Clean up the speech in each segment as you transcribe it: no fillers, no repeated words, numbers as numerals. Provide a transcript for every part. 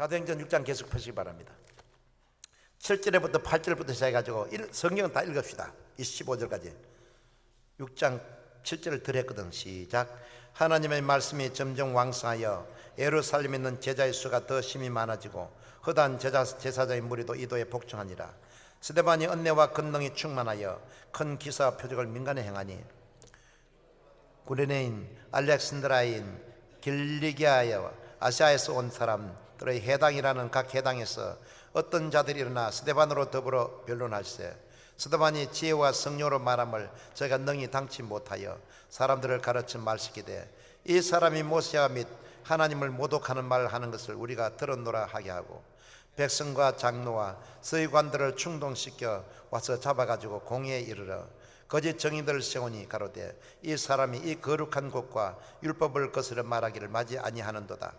사도행전 6장 계속 펴시기 바랍니다. 7절부터 8절부터 시작해가지고 성경은 다 읽읍시다. 15절까지 6장 7절을 드렸거든. 시작. 하나님의 말씀이 점점 왕성하여 예루살렘에 있는 제자의 수가 더 심히 많아지고 허다한 제사장의 무리도 이도에 복종하니라. 스데반이 은혜와 권능이 충만하여 큰 기사와 표적을 민간에 행하니 구레네인, 알렉산드라인, 길리기아여 아시아에서 온 사람들의 해당이라는 각 해당에서 어떤 자들이 일어나 스데반으로 더불어 변론할세. 스데반이 지혜와 성령으로 말함을 저희가 능히 당치 못하여 사람들을 가르쳐 말시키되 이 사람이 모세와 및 하나님을 모독하는 말을 하는 것을 우리가 들었노라 하게 하고 백성과 장로와 서기관들을 충동시켜 와서 잡아가지고 공의에 이르러 거짓 정의들을 세우니 가로되 이 사람이 이 거룩한 곳과 율법을 거스려 말하기를 맞이 아니하는도다.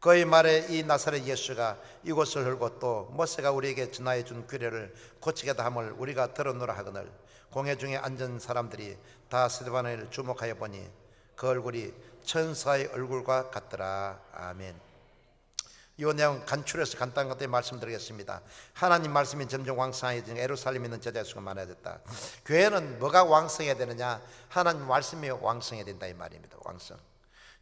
그의 말에 이 나사렛 예수가 이곳을 헐고 또 모세가 우리에게 전하여 준 규례를 고치겠다 함을 우리가 들었노라 하거늘 공회 중에 앉은 사람들이 다 스데반을 주목하여 보니 그 얼굴이 천사의 얼굴과 같더라. 아멘. 이 내용 간추려서 간단한 것들 말씀드리겠습니다. 하나님 말씀이 점점 왕성해지니 예루살렘에 있는 제자의 수가 많아졌다. 교회는 뭐가 왕성해야 되느냐? 하나님 말씀이 왕성해야 된다 이 말입니다. 왕성.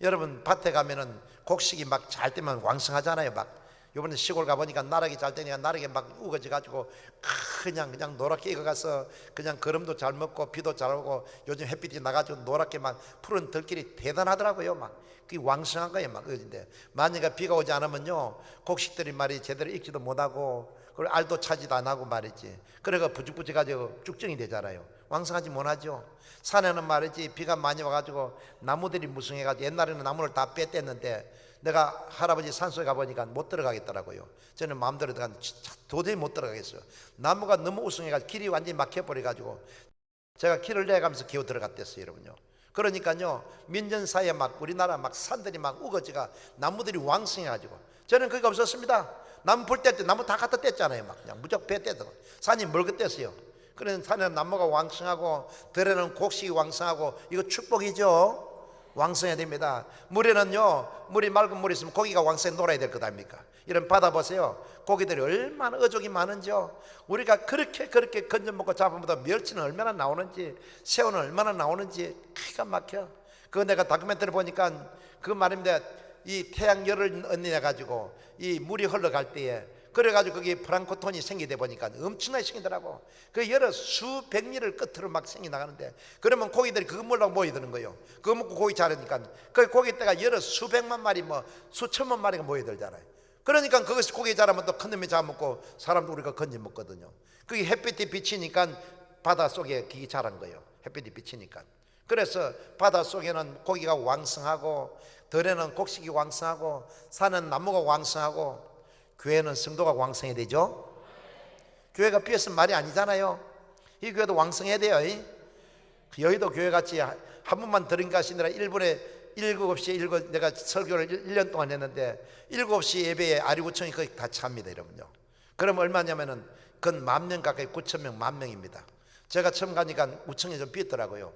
여러분 밭에 가면은 곡식이 막 잘 되면 왕성하잖아요. 막 이번에 시골 가보니까 나락이 잘 되니까 나락이 막 우거져 가지고 그냥 노랗게 익어가서 그냥 거름도 잘 먹고 비도 잘 오고 요즘 햇빛이 나가지고 노랗게 막 푸른 들길이 대단하더라고요. 막 그게 왕성한 거예요. 막 어딘데 만약에 비가 오지 않으면요 곡식들이 말이 제대로 익지도 못하고 그리고 알도 차지도 안 하고 말이지. 그래가 부직부직가지고 쭉정이 되잖아요. 왕성하지 못하죠. 산에는 말이지 비가 많이 와가지고 나무들이 무성해가지고 옛날에는 나무를 다 빼뗐는데 내가 할아버지 산속에 가보니까 못 들어가겠더라고요. 저는 마음대로 도저히 못 들어가겠어요. 나무가 너무 우성해가지고 길이 완전히 막혀버려가지고 제가 길을 내가면서 기어 들어갔댔어요. 여러분요. 그러니까요 민전사에 막 우리나라 막 산들이 막 우거지가 나무들이 왕성해가지고 저는 그게 없었습니다. 나무 풀 때 나무 다 갖다 뗐잖아요. 막 그냥 무조건 배 떼서 산이 멀게 뗐어요. 그래서 산에는 나무가 왕성하고 들에는 곡식이 왕성하고 이거 축복이죠. 왕성해야 됩니다. 물에는요 물이 맑은 물이 있으면 고기가 왕성히 놀아야 될 것 아닙니까? 이런 바다 보세요. 고기들이 얼마나 어족이 많은지요. 우리가 그렇게 건져 먹고 잡으면 멸치는 얼마나 나오는지 새우는 얼마나 나오는지 기가 막혀. 그거 내가 다큐멘터리 보니까 그 말입니다. 이 태양열을 얻내 가지고 이 물이 흘러갈 때에 그래가지고 거기 프랑크톤이 생기다 보니까 엄청나게 생기더라고. 그 여러 수백 리를 끝으로 막 생기 나가는데 그러면 고기들이 그거 먹으려고 모여드는 거예요. 그거 먹고 고기 자르니까 그 고기떼가 여러 수백만 마리 뭐 수천만 마리가 모여들잖아요. 그러니까 그것이 고기 자라면 또 큰 놈이 잡아먹고 사람도 우리가 건져 먹거든요. 그게 햇빛이 비치니까 바닷속에 그게 자란 거예요. 햇빛이 비치니까. 그래서 바닷속에는 고기가 왕성하고 들에는 곡식이 왕성하고 산은 나무가 왕성하고 교회는 성도가 왕성해야 되죠. 교회가 비었으면 말이 아니잖아요. 이 교회도 왕성해야 돼요. 여의도 교회같이 한 번만 들은 것이 아니라 7시에 내가 설교를 1년 동안 했는데 7시 예배에 아리구청이 거의 다 찹니다. 여러분요. 그럼 얼마냐면은 건 10,000명 가까이 9,000명 10,000명입니다. 제가 처음 가니까 우청이 좀 비었더라고요.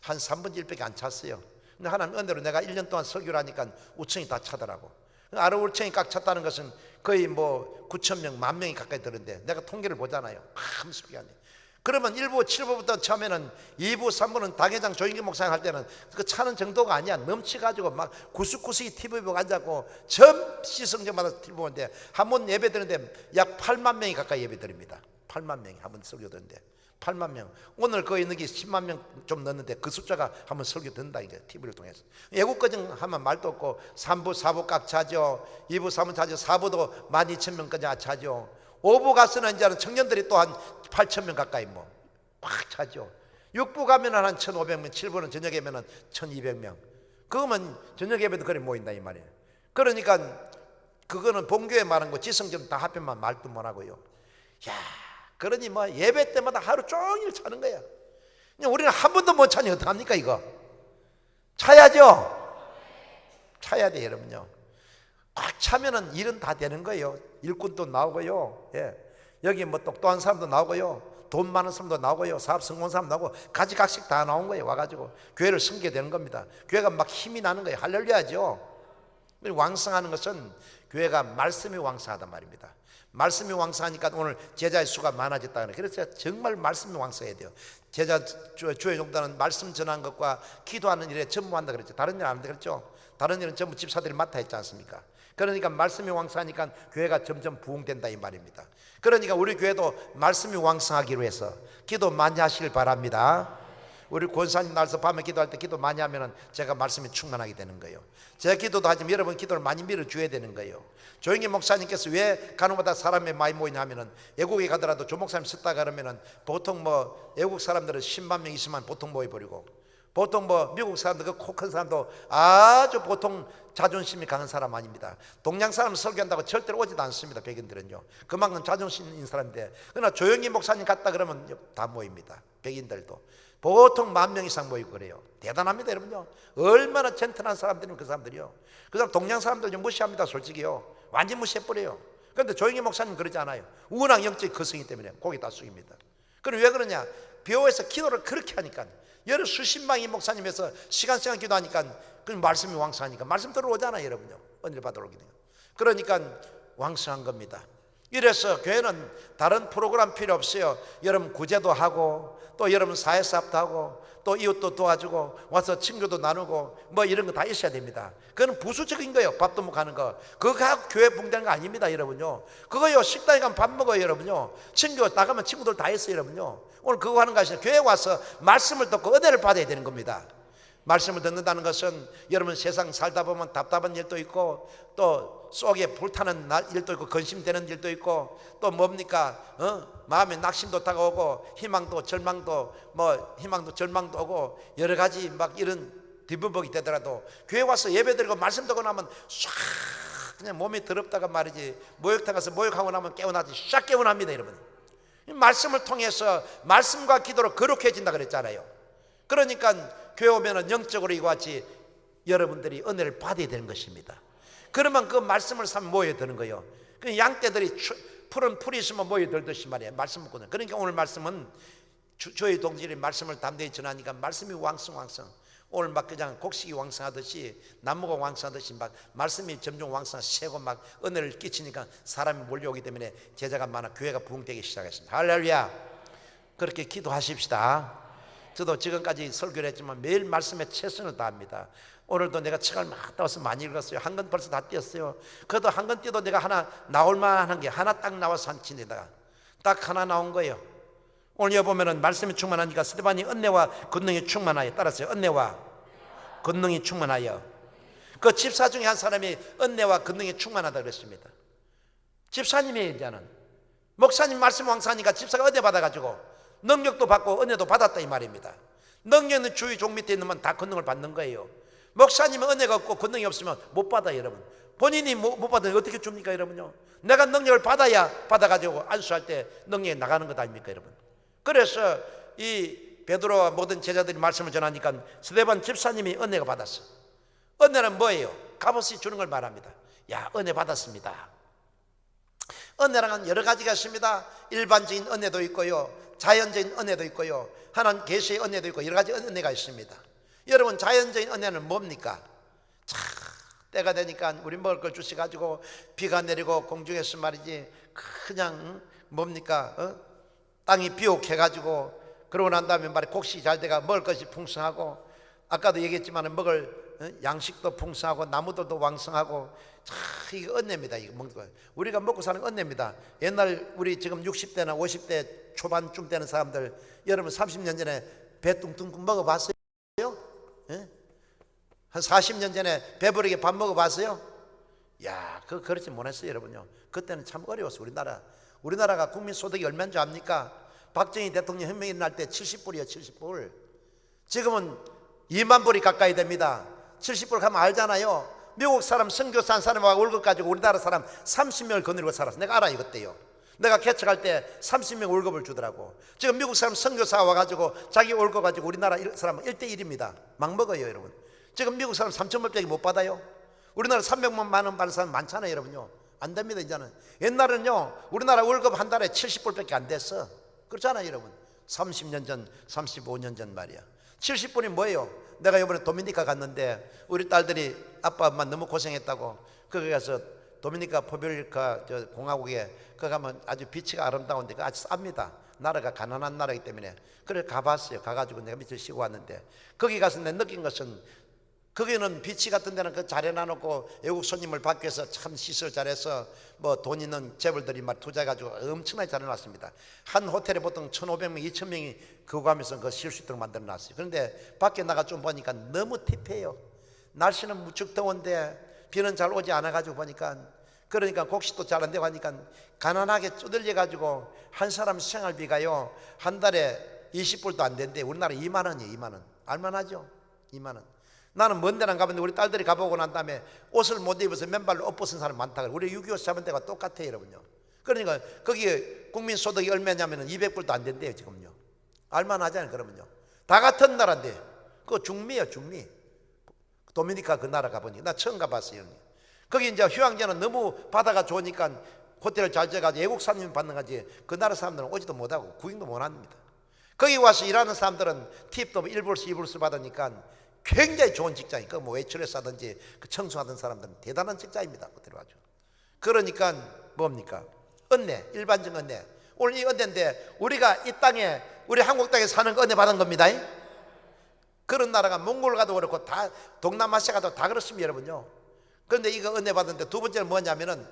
한 3분의 1밖에 안 찼어요. 근데 하나님 은혜로 내가 1년 동안 설교를 하니까 우청이 다 차더라고. 아르우청이 꽉 찼다는 것은 거의 뭐 9,000명, 10,000명이 가까이 들었는데 내가 통계를 보잖아요. 참 신기하네. 그러면 1부, 7부부터 처음에는 2부, 3부는 당회장 조인기 목사님 할 때는 그 차는 정도가 아니야. 넘치가지고 막 구석구석이 TV 보고 앉았고 전 시성전마다 TV 보는데 한 번 예배 드는데 약 8만 명이 가까이 예배 드립니다. 8만 명이 한 번 설교 듣는데 8만 명. 오늘 거의 너기 10만 명 좀 넣는데 그 숫자가 한번 설교 듣는다 이게 TV를 통해서. 예국까지 하면 말도 없고 3부, 4부 꽉 차죠. 2부, 3부 차죠. 4부도 12,000명까지 차죠. 5부 가서는 이제 청년들이 또 한 8,000명 가까이 뭐 꽉 차죠. 6부 가면은 한 1,500명, 7부는 저녁에 면은 1,200명. 그거면 저녁 예배도 그래 모인다 이 말이에요. 그러니까 그거는 본교회 말한 거 지성전 다 합해만 말도 못 하고요. 야. 그러니 뭐 예배 때마다 하루 종일 차는 거야. 우리는 한 번도 못 차니 어떡합니까 이거? 차야죠. 차야 돼 여러분요. 꽉 차면은 일은 다 되는 거예요. 일꾼도 나오고요. 예. 여기 뭐 똑똑한 사람도 나오고요. 돈 많은 사람도 나오고요. 사업 성공한 사람 나오고 가지각색 다 나온 거예요. 와가지고 교회를 섬기게 되는 겁니다. 교회가 막 힘이 나는 거예요. 할렐루야죠. 왕성하는 것은 교회가 말씀이 왕성하단 말입니다. 말씀이 왕성하니까 오늘 제자의 수가 많아졌다. 그래서 정말 말씀이 왕성해야 돼요. 제자 주의 종단은 말씀 전하는 것과 기도하는 일에 전무한다 그랬죠. 다른 일 안 한다 그랬죠. 다른 일은 전부 집사들이 맡아 했지 않습니까? 그러니까 말씀이 왕성하니까 교회가 점점 부흥된다 이 말입니다. 그러니까 우리 교회도 말씀이 왕성하기로 해서 기도 많이 하시길 바랍니다. 우리 권사님 나와서 밤에 기도할 때 기도 많이 하면 제가 말씀이 충만하게 되는 거예요. 제가 기도도 하지만 여러분 기도를 많이 밀어줘야 되는 거예요. 조영기 목사님께서 왜 간혹마다 사람이 많이 모이냐 하면은 외국에 가더라도 조 목사님 썼다 그러면은 보통 뭐 외국 사람들은 10만 명 있으면 보통 모여버리고, 보통 뭐 미국 사람들 그 코 큰 사람도 아주 보통 자존심이 강한 사람 아닙니다. 동양 사람 설교한다고 절대로 오지도 않습니다. 백인들은요. 그만큼 자존심 있는 사람인데, 그러나 조영기 목사님 갔다 그러면 다 모입니다. 백인들도 보통 10,000명 이상 모이고 그래요. 대단합니다 여러분요. 얼마나 젠틀한 사람들이면 그 사람들이요. 그 사람 동양 사람들 좀 무시합니다 솔직히요. 완전 무시해버려요. 그런데 조영기 목사님 그러지 않아요. 워낙 영적 거성이기 때문에 고개 다 숙입니다. 그럼 왜 그러냐? 벼에서 기도를 그렇게 하니까, 여러 수십만이 목사님에서 시간 기도하니까 그 말씀이 왕성하니까 말씀 들어오잖아요 여러분요. 은혜를 받으러 오게 돼요. 그러니까 왕성한 겁니다. 이래서 교회는 다른 프로그램 필요 없어요. 여러분 구제도 하고, 또 여러분 사회사업도 하고, 또 이웃도 도와주고, 와서 친구도 나누고, 뭐 이런 거 다 있어야 됩니다. 그건 부수적인 거예요. 밥도 먹고 하는 거. 그거 하고 교회 붕대는 거 아닙니다 여러분요. 그거요 식당에 가면 밥 먹어요 여러분요. 친구 나가면 친구들 다 있어요 여러분요. 오늘 그거 하는 거 아시죠? 교회 와서 말씀을 듣고 은혜를 받아야 되는 겁니다. 말씀을 듣는다는 것은 여러분 세상 살다 보면 답답한 일도 있고, 또 속에 불타는 일도 있고, 근심되는 일도 있고, 또 뭡니까? 마음에 낙심도 다가오고, 희망도 절망도 절망도 오고, 여러 가지 막 이런 뒤범벅이 되더라도 교회 와서 예배드리고 말씀 듣고 나면 싹 그냥 몸이 더럽다가 말이지, 목욕탕 가서 목욕하고 나면 깨어나지 싹 깨어납니다 여러분. 말씀을 통해서 말씀과 기도로 거룩해진다 그랬잖아요. 그러니까 교회 오면은 영적으로 이와 같이 여러분들이 은혜를 받아야 되는 것입니다. 그러면 그 말씀을 삼 모여드는 거예요. 그 양떼들이 푸른 풀이 있으면 모여들듯이 말이에요. 말씀 먹고는. 그러니까 오늘 말씀은 저희 동질이 말씀을 담대히 전하니까 말씀이 왕성. 오늘 막 그냥 곡식이 왕성하듯이, 나무가 왕성하듯이 막 말씀이 점점 왕성하고 막 은혜를 끼치니까 사람이 몰려오기 때문에 제자가 많아 교회가 부흥되기 시작했습니다. 할렐루야. 그렇게 기도하십시다. 저도 지금까지 설교를 했지만 매일 말씀에 최선을 다합니다. 오늘도 내가 책을 막 따와서 많이 읽었어요. 한 권 벌써 다 띄었어요. 그래도 한 권 띄어도 내가 하나 나올 만한 게 하나 딱 나와서 한 친에다가 딱 하나 나온 거예요. 오늘 여기 보면은 말씀이 충만하니까 스데반이 은혜와 권능이 충만하여, 따라서요. 은혜와 권능이 충만하여. 그 집사 중에 한 사람이 은혜와 권능이 충만하다 그랬습니다. 집사님이 이제는 목사님 말씀 왕성하니까 집사가 은혜 받아가지고 능력도 받고 은혜도 받았다 이 말입니다. 능력은 주의 종 밑에 있는 건 다 권능을 받는 거예요. 목사님은 은혜가 없고 권능이 없으면 못 받아요 여러분. 본인이 못 받으면 어떻게 줍니까 여러분요? 내가 능력을 받아가지고 안수할 때 능력이 나가는 것 아닙니까 여러분? 그래서 이 베드로와 모든 제자들이 말씀을 전하니까 스데반 집사님이 은혜가 받았어. 은혜는 뭐예요? 값없이 주는 걸 말합니다. 야, 은혜 받았습니다. 은혜랑은 여러 가지가 있습니다. 일반적인 은혜도 있고요, 자연적인 은혜도 있고요, 하나님 계시의 은혜도 있고, 여러 가지 은혜가 있습니다. 여러분, 자연적인 은혜는 뭡니까? 자, 때가 되니까 우리 먹을 걸 주셔가지고 비가 내리고 공중에서 말이지 그냥 뭡니까? 땅이 비옥해가지고, 그러고 난 다음에 말이 곡식이 잘 돼가 먹을 것이 풍성하고, 아까도 얘기했지만 먹을 양식도 풍성하고 나무들도 왕성하고, 참 이게 은혜입니다. 이거 먹는 거 우리가 먹고 사는 은혜입니다. 옛날 우리 지금 60대나 50대 초반쯤 되는 사람들, 여러분 30년 전에 배 뚱뚱 먹어봤어요? 예? 한 40년 전에 배부르게 밥 먹어봤어요? 야, 그렇지 못했어요 여러분요. 그때는 참 어려웠어요. 우리나라가 국민소득이 얼마인 줄 압니까? 박정희 대통령 혁명이 날 때 70불이요 70불. 지금은 2만 불이 가까이 됩니다. 70불 가면 알잖아요. 미국 사람 선교사 한 사람하고 월급 가지고 우리나라 사람 30명을 거느리고 살았어. 내가 알아요 그때요. 내가 개척할 때 30명 월급을 주더라고. 지금 미국 사람 선교사 와가지고 자기 월급 가지고 우리나라 사람은 1대1입니다 막 먹어요 여러분. 지금 미국 사람 3,000불밖에 못 받아요. 우리나라 300만 원 받는 사람 많잖아요 여러분요. 안 됩니다 이제는. 옛날은요 우리나라 월급 한 달에 70불밖에 안 됐어. 그렇잖아요 여러분. 30년 전 35년 전 말이야. 70불이 뭐예요? 내가 이번에 도미니카 갔는데 우리 딸들이 아빠 엄마 너무 고생했다고 거기 가서 도미니카 포뷸리카 저 공화국에 그 가면 아주 비치가 아름다운데 그 아주 쌉니다. 나라가 가난한 나라이기 때문에. 그래 가봤어요. 가가지고 내가 밑에 쉬고 왔는데 거기 가서 내가 느낀 것은 거기는 비치 같은 데는 그 잘 해놔놓고 외국 손님을 받기 위해서 참 시설 잘해서 뭐 돈 있는 재벌들이 막 투자해가지고 엄청나게 잘 해놨습니다. 한 호텔에 보통 1,500명, 2,000명이 그거 하면서 그 쉴 수 있도록 만들어놨어요. 그런데 밖에 나가 좀 보니까 너무 tip해요. 날씨는 무척 더운데 비는 잘 오지 않아가지고 보니까 그러니까 곡식도 잘 안 되고 하니까 가난하게 쪼들려가지고 한 사람 생활비가요 한 달에 20불도 안 된대. 우리나라 2만 원이에요. 2만 원. 알만하죠? 2만 원. 나는 먼 데는 가봤는데 우리 딸들이 가보고 난 다음에 옷을 못 입어서 맨발로 엎어선 사람 많다. 우리 6.25 잡은 데가 똑같아요 여러분요. 그러니까 거기 국민소득이 얼마냐면 200불도 안 된대요 지금요. 알만하잖아요. 그러면요 다 같은 나라인데 그거 중미예요. 중미. 도미니카 그 나라 가보니 나 처음 가봤어요. 거기 이제 휴양지는 너무 바다가 좋으니까 호텔을 잘 지어가지고 외국 사람이 받는 거지 그 나라 사람들은 오지도 못하고 구경도 못합니다. 거기 와서 일하는 사람들은 팁도 1불씩 2불씩 받으니까 굉장히 좋은 직장이 그 뭐 외출해서 하든지 그 청소하던 사람들은 대단한 직장입니다. 호텔에 와서. 그러니까 뭡니까? 은혜, 일반적 은혜. 오늘 이 은혜인데 우리가 이 땅에 우리 한국 땅에 사는 거 은혜 받은 겁니다. 그런 나라가 몽골 가도 그렇고 다 동남아시아 가도 다 그렇습니다 여러분요. 그런데 이거 은혜 받았는데 두 번째는 뭐냐면은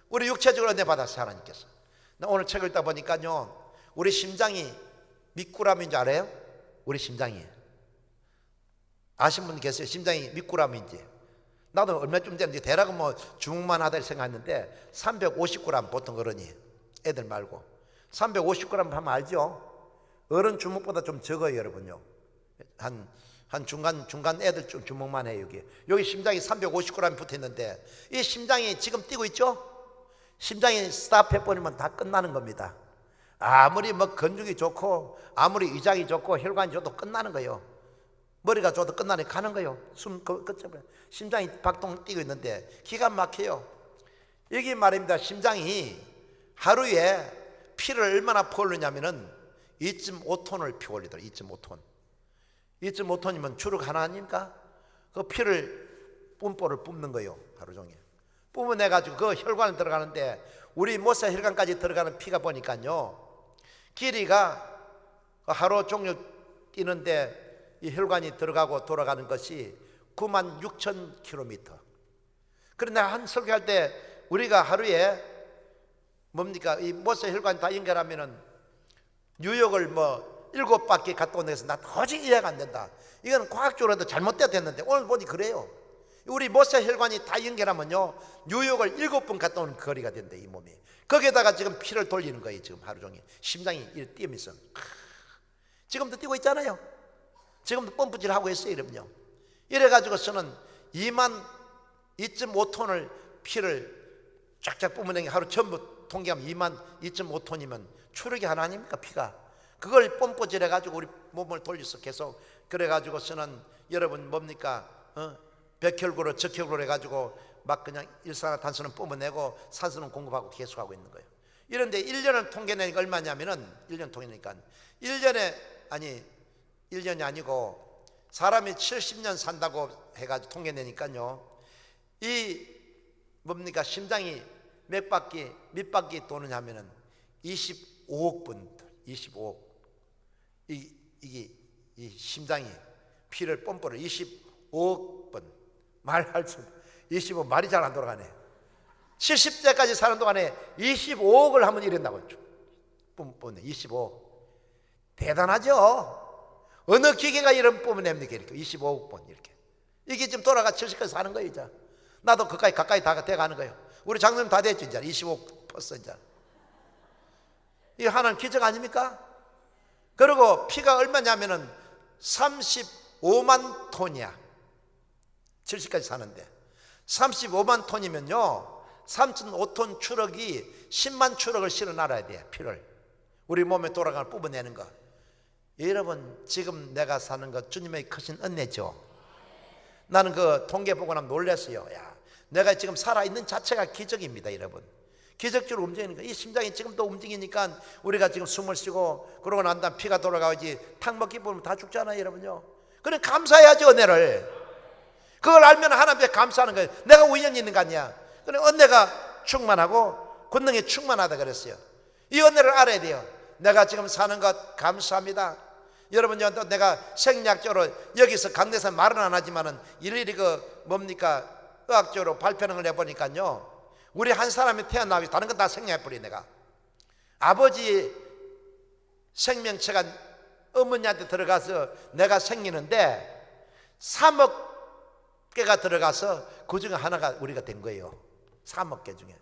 우리 육체적으로 은혜 받았어요. 하나님께서. 나 오늘 책을 읽다 보니까요 우리 심장이 미꾸라미인 줄 알아요? 우리 심장이 아신 분 계세요? 심장이 미꾸라미인지. 나도 얼마쯤 됐는데 대략은 뭐 주먹만 하다 생각했는데 350g 보통 어른이 애들 말고 350g 하면 알죠? 어른 주먹보다 좀 적어요 여러분요. 한 중간 애들 좀 주먹만 해요. 여기 심장이 350g 붙어 있는데 이 심장이 지금 뛰고 있죠? 심장이 스탑해버리면 다 끝나는 겁니다. 아무리 뭐 건축이 좋고 아무리 위장이 좋고 혈관이 좋도 끝나는 거예요. 머리가 좋아도 끝나니 가는 거예요. 숨 끝에 심장이 박동 뛰고 있는데 기가 막혀요. 여기 말입니다. 심장이 하루에 피를 얼마나 퍼올리냐면은 2.5톤을 피 올리더라. 2.5톤. 2.5톤이면 주력 하나 아닙니까? 그 피를 뿜뽀를 뿜는 거예요. 하루 종일. 뿜어내가지고 그 혈관에 들어가는데 우리 모세 혈관까지 들어가는 피가 보니까요 길이가 하루 종일 뛰는데 이 혈관이 들어가고 돌아가는 것이 96,000km. 그런데 한 설교할 때 우리가 하루에 뭡니까? 이 모세 혈관 다 연결하면은 뉴욕을 뭐 7바퀴 갔다 온다 해서 나 도저히 이해가 안 된다. 이건 과학적으로도 잘못됐는데 오늘 보니 그래요. 우리 모세 혈관이 다 연결하면요 뉴욕을 7번 갔다 오는 거리가 된대 이 몸이. 거기에다가 지금 피를 돌리는 거예요. 지금 하루 종일 심장이 이렇게 뛰면서 지금도 뛰고 있잖아요. 지금도 펌프질 하고 있어요. 이러면요 이래가지고서는 2.5톤을 피를 쫙쫙 뿜어내는 게 하루 전부 통계하면 2.5톤이면 추력이 하나 아닙니까? 피가 그걸 펌프질 해가지고 우리 몸을 돌려서 계속 그래가지고서는 여러분 뭡니까? 백혈구로 적혈구로 해가지고 막 그냥 일산화탄소는 뿜어내고 산소는 공급하고 계속하고 있는 거예요. 이런데 1년을 통계내니까 얼마냐면은 1년 통계내니까 1년이 아니고 사람이 70년 산다고 해가지고 통계내니까요 이 뭡니까? 심장이 몇 바퀴 도느냐 하면은 25억 번 25억 이 심장이 피를 펌프를 25억 번 말할 수 25 말이 잘 안 돌아가네. 70세까지 사는 동안에 25억을 하면 이랬다고 했죠. 뿜뿜 25억 대단하죠. 어느 기계가 이런 뿜어냅니까? 이렇게 25억 번 이렇게 이게 지금 돌아가 70까지 사는 거예요. 이제 나도 가까이 다 돼가는 거예요. 우리 장로님 다 됐죠. 이제 25억 퍼스 이제 이 하나는 기적 아닙니까? 그리고 피가 얼마냐면은 35만 톤이야. 70까지 사는데 35만 톤이면요 3.5톤 추럭이 10만 추럭을 실어 놔야 돼. 피를 우리 몸에 돌아가는 뽑아내는 거. 여러분 지금 내가 사는 거 주님의 크신 은혜죠. 나는 그 통계 보고 나면 놀랐어요. 야, 내가 지금 살아있는 자체가 기적입니다. 여러분 기적적으로 움직이는 거. 이 심장이 지금 또 움직이니까 우리가 지금 숨을 쉬고 그러고 난 다음 피가 돌아가야지. 탕 먹기 보면 다 죽잖아요. 여러분요 그래 감사해야지 은혜를. 그걸 알면 하나님께 감사하는 거예요. 내가 우연히 있는 거 아니야. 그래 은혜가 충만하고 권능이 충만하다 그랬어요. 이 은혜를 알아야 돼요. 내가 지금 사는 것 감사합니다. 여러분, 내가 생리학적으로 여기서 강대에서 말은 안 하지만은 일일이 의학적으로 발표를 해보니까요, 우리 한 사람이 태어나기 다른 건 다 생략해버려. 내가 아버지 생명체가 어머니한테 들어가서 내가 생기는데 3억 개가 들어가서 그 중에 하나가 우리가 된 거예요. 3억 개 중에.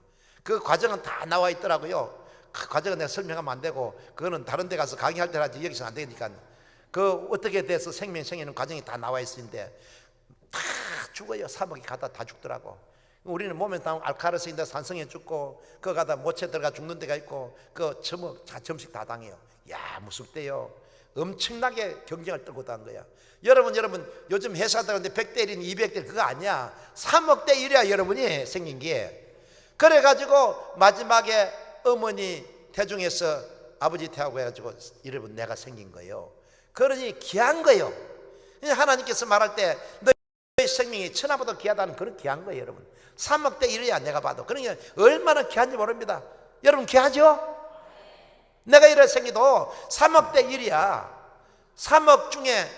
그 과정은 다 나와 있더라고요. 그 과정은 내가 설명하면 안 되고, 그거는 다른 데 가서 강의할 때 하지 여기서는 안 되니까. 그 어떻게 돼서 생기는 과정이 다 나와 있는데 다 죽어요. 3억이 가다 다 죽더라고. 우리는 몸에 나온 알카르스인데 산성에 죽고, 그거 가다 모체 들어가 죽는 데가 있고, 그 점씩 다 당해요. 야, 무섭대요. 엄청나게 경쟁을 떨고 단 거야. 여러분 요즘 회사들한테 100대 1인 200대 그거 아니야. 3억 대 1이야 여러분이 생긴 게. 그래가지고 마지막에 어머니 태중에서 아버지 태하고 해가지고 여러분 내가 생긴 거예요. 그러니 귀한 거예요. 하나님께서 말할 때 너의 생명이 천하보다 귀하다는 그런 귀한 거예요. 여러분 3억 대 1이야 내가 봐도. 그러니까 얼마나 귀한지 모릅니다. 여러분 귀하죠? 내가 이래 생기도 3억 대 1이야 3억 중에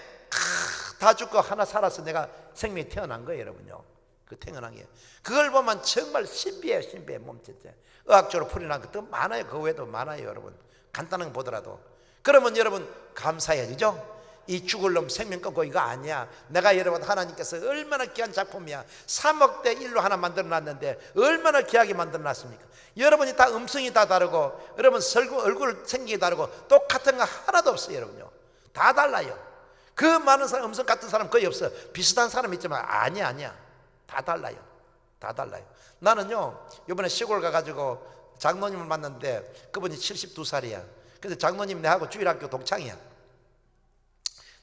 다 죽고 하나 살아서 내가 생명이 태어난 거예요. 여러분요, 그 태어난 게 그걸 보면 정말 신비해 몸체체. 의학적으로 풀이난 것도 많아요. 그 외에도 많아요. 여러분 간단한 거 보더라도. 그러면 여러분 감사해야죠. 이 죽을 놈 생명 끊고 이거 아니야. 내가 여러분 하나님께서 얼마나 귀한 작품이야. 3억 대 1로 하나 만들어놨는데 얼마나 귀하게 만들어놨습니까? 여러분이 다 음성이 다 다르고, 여러분 얼굴 생기기 다르고, 똑같은 거 하나도 없어요. 여러분요, 다 달라요. 그 많은 사람, 음성 같은 사람 거의 없어. 비슷한 사람 있지만 아니야 다 달라요. 다 달라요. 나는요 이번에 시골 가가지고 장로님을 만났는데 그분이 72살이야 그래서 장로님 내하고 주일학교 동창이야.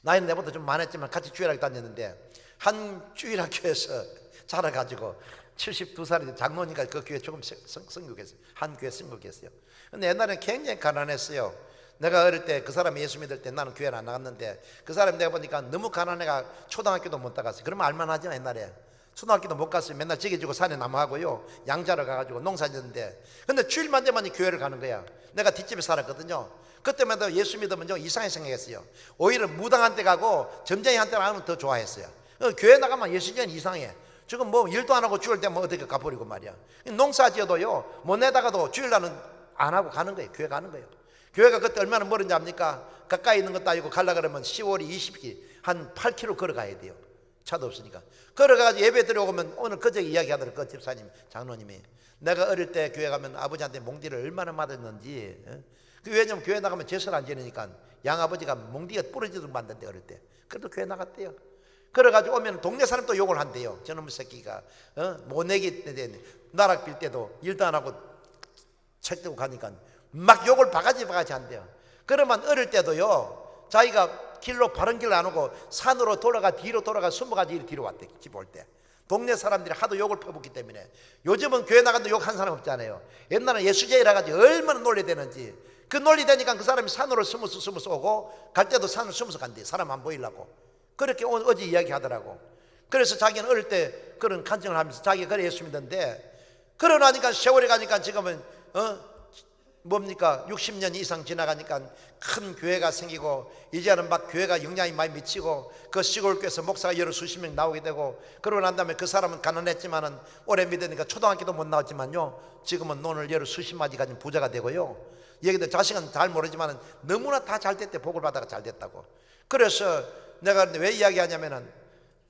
나이는 내보다 좀 많았지만 같이 주일학교 다녔는데, 한 주일학교에서 자라가지고 72살인데 장로니까 그 교회 조금 성교했어요. 한 교회 성교했어요. 근데 옛날에는 굉장히 가난했어요. 내가 어릴 때 그 사람이 예수 믿을 때 나는 교회를 안 나갔는데, 그 사람 내가 보니까 너무 가난해가 초등학교도 못 나갔어요. 그러면 알만하죠. 옛날에 초등학교도 못 갔어요. 맨날 지게지고 산에 나무하고요 양자로 가가지고 농사 짓는데, 근데 주일만 되면 교회를 가는 거야. 내가 뒷집에 살았거든요. 그때마다 예수 믿으면 이상하게 생각했어요. 오히려 무당한 테 가고 점쟁이한테 가면 더 좋아했어요. 교회 나가면 예수님은 이상해. 지금 뭐 일도 안 하고 주일 되면 어떻게 가버리고 말이야. 농사 지어도요 못 내다가도 주일날은 안 하고 가는 거예요. 교회 가는 거예요. 교회가 그때 얼마나 멀은지 압니까? 가까이 있는 것도 아니고 가려고 그러면 10월이 20기 한 8km 걸어가야 돼요. 차도 없으니까. 걸어가서 예배 드려오면, 오늘 그저께 이야기하더라고요. 그 집사님 장로님이, 내가 어릴 때 교회 가면 아버지한테 몽디를 얼마나 맞았는지. 왜냐면 교회 나가면 제설 안 지내니까 양아버지가 몽디가 부러지도록 만든대 어릴 때. 그래도 교회 나갔대요. 그래가지고 오면 동네 사람 또 욕을 한대요. 저놈의 새끼가 못 내기 나락 빌 때도 일도 안 하고 책 들고 가니까 막 욕을 바가지 한대요. 그러면 어릴 때도요 자기가 길로 바른 길로 안 오고 산으로 돌아가 뒤로 돌아가 20가지 일 뒤로 왔대. 집 올 때 동네 사람들이 하도 욕을 퍼붓기 때문에. 요즘은 교회 나가도 욕 한 사람 없잖아요. 옛날에 예수제이라 가지고 얼마나 논리되는지. 그 논리되니까 그 사람이 산으로 숨어서 오고, 갈 때도 산으로 숨어서 간대. 사람 안 보이려고. 그렇게 어제 이야기하더라고. 그래서 자기는 어릴 때 그런 간증을 하면서 자기가 그래 예수 믿었는데, 그러나니까 세월이 가니까 지금은 뭡니까 60년 이상 지나가니까 큰 교회가 생기고, 이제는 막 교회가 영향이 많이 미치고, 그 시골 교회에서 목사가 여러 수십 명 나오게 되고, 그러고 난 다음에 그 사람은 가난했지만은 오래 믿으니까 초등학교도 못 나왔지만요 지금은 돈을 여러 수십 마디 가진 부자가 되고요. 얘기들 자식은 잘 모르지만은 너무나 다 잘 됐대. 복을 받아가 잘 됐다고. 그래서 내가 왜 이야기하냐면은,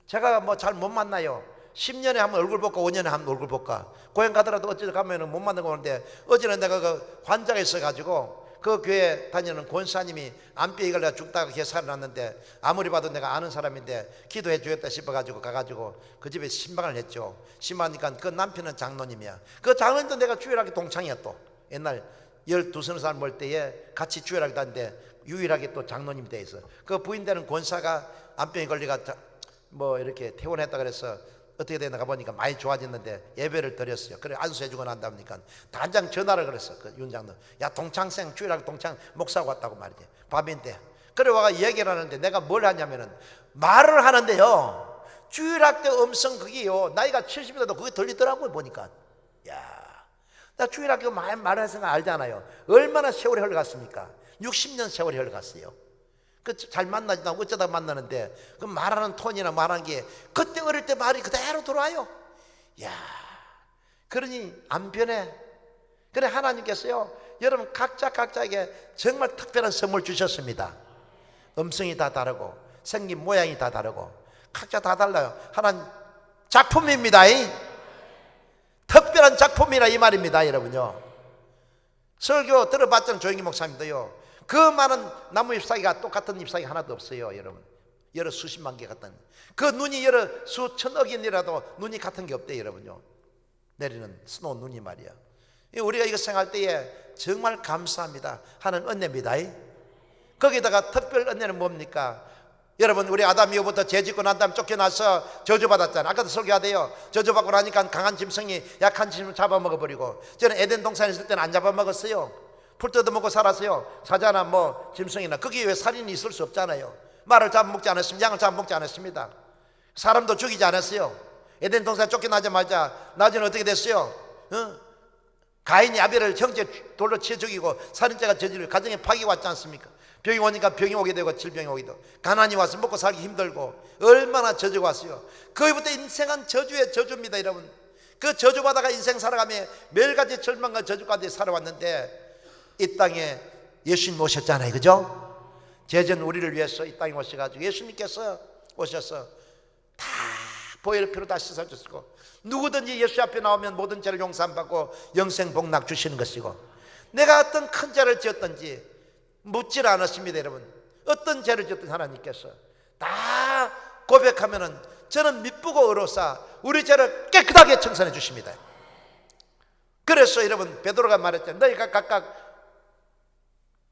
제가 뭐 잘 못 만나요. 10년에 한 번 얼굴 볼까 5년에 한 번 얼굴 볼까. 고향 가더라도 어찌 가면은 못 만나고 오는데, 어제는 내가 그 환자가 있어가지고 그 교회 다니는 권사님이 암병이 걸려 죽다가 걔 살아났는데, 아무리 봐도 내가 아는 사람인데 기도해 주겠다 싶어가지고 가가지고 그 집에 신방을 했죠. 신방하니까 그 남편은 장로님이야. 그 장로님도 내가 주일학교 동창이야. 또 옛날 12살 멀 때에 같이 주일학교 다니는데 유일하게 또 장로님이 돼 있어. 그 부인 되는 권사가 암병이 걸려가 뭐 이렇게 퇴원했다 그래서 어떻게 되나 가보니까 많이 좋아졌는데 예배를 드렸어요. 그래 안수해주고 난 다음이니까 단장 전화를 그랬어. 그 윤장도, 야 동창생 주일학교 동창 목사가 왔다고 말이지. 밤인데 그래 와가 얘기를 하는데, 내가 뭘 하냐면은 말을 하는데요 주일학교 음성 그게요 나이가 70이라도 그게 들리더라고요. 보니까 나 주일학교 말해서 알잖아요. 얼마나 세월이 흘러갔습니까? 60년 세월이 흘러갔어요. 그 잘 만나지도 않고 어쩌다 만나는데 그 말하는 톤이나 말하는 게 그때 어릴 때 말이 그대로 들어와요. 야, 그러니 안 변해. 그래 하나님께서요, 여러분 각자에게 정말 특별한 선물 주셨습니다. 음성이 다 다르고 생긴 모양이 다 다르고 각자 다 달라요. 하나님 작품입니다. 특별한 작품이라 이 말입니다. 여러분요, 설교 들어봤잖아요. 조영기 목사님도요, 그 많은 나무 잎사귀가 똑같은 잎사귀 하나도 없어요. 여러분, 여러 수십만 개 같은, 그 눈이 여러 수천억인이라도 눈이 같은 게 없대요. 여러분요, 내리는 스노우 눈이 말이야. 우리가 이거 생각할 때에 정말 감사합니다 하는 은혜입니다. 거기다가 특별 은혜는 뭡니까? 여러분, 우리 아담 이후부터 죄짓고 난 다음 쫓겨나서 저주받았잖아요. 아까도 설교하대요. 저주받고 나니까 강한 짐승이 약한 짐승을 잡아먹어버리고, 저는 에덴 동산에 있을 때는 안 잡아먹었어요. 풀 뜯어먹고 살았어요. 사자나 뭐 짐승이나. 거기에 왜 살인이 있을 수 없잖아요. 말을 잡아먹지 않았습니다. 양을 잡아먹지 않았습니다. 사람도 죽이지 않았어요. 에덴 동산에 쫓겨나자마자 나중에 어떻게 됐어요? 가인이 아벨을 형제 돌로 치어 죽이고 살인죄가 저지르고 가정에 파괴가 왔지 않습니까? 병이 오니까 병이 오게 되고 질병이 오게 되고 가난이 와서 먹고 살기 힘들고 얼마나 저주가 왔어요. 거기부터 인생은 저주의 저주입니다. 여러분, 그 저주받아가 인생 살아가며 매일같이 절망과 저주까지 살아왔는데 이 땅에 예수님 오셨잖아요. 그죠? 제전 우리를 위해서 이 땅에 오셔가지고 예수님께서 오셔서 다 보혈 피로 다 씻어주시고 누구든지 예수 앞에 나오면 모든 죄를 용서받고 영생 복락 주시는 것이고, 내가 어떤 큰 죄를 지었든지 묻질 않았습니다. 여러분, 어떤 죄를 지었든 하나님께서 다 고백하면은 저는 미쁘고 의로사 우리 죄를 깨끗하게 청산해 주십니다. 그래서 여러분, 베드로가 말했잖아요. 너희가 각각